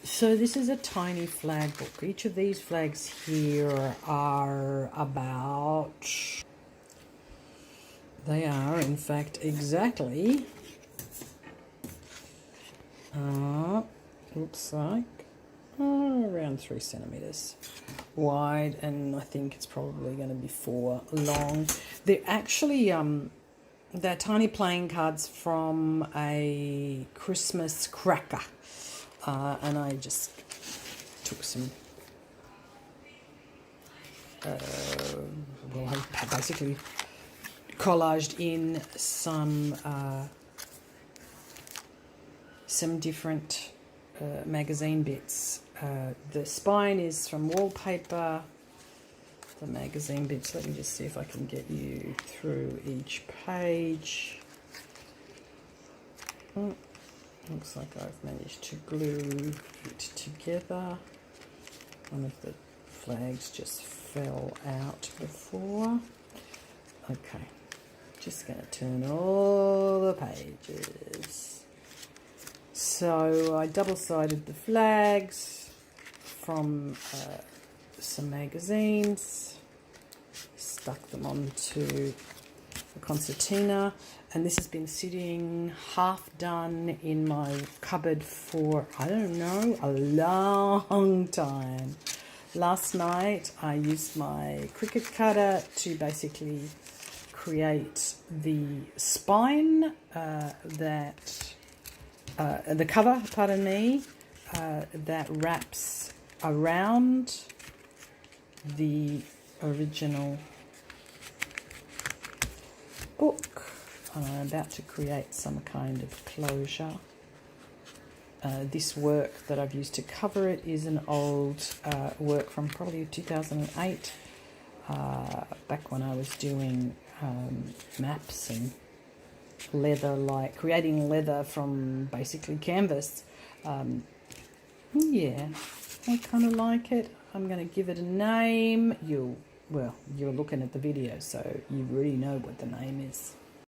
So this is a tiny flag book. Each of these flags here are about, they are in fact exactly, looks like around 3 centimeters wide, and I think it's probably going to be 4 long. They're actually they're tiny playing cards from a Christmas cracker, and I just took some well, I basically collaged in some different magazine bits. The spine is from wallpaper. The magazine bits, let me just see if I can get you through each page. Looks like I've managed to glue it together. One of the flags just fell out before. Okay, just going to turn all the pages. So I double-sided the flags from some magazines, stuck them onto the concertina, and this has been sitting half done in my cupboard for, I don't know, a long time. Last night I used my Cricut cutter to basically create the spine the cover, pardon me, that wraps around the original book. I'm about to create some kind of closure. This work that I've used to cover it is an old work from probably 2008, back when I was doing maps and leather, like creating leather from basically canvas. Yeah, I kind of like it. I'm going to give it a name. You're looking at the video, so you already know what the name is.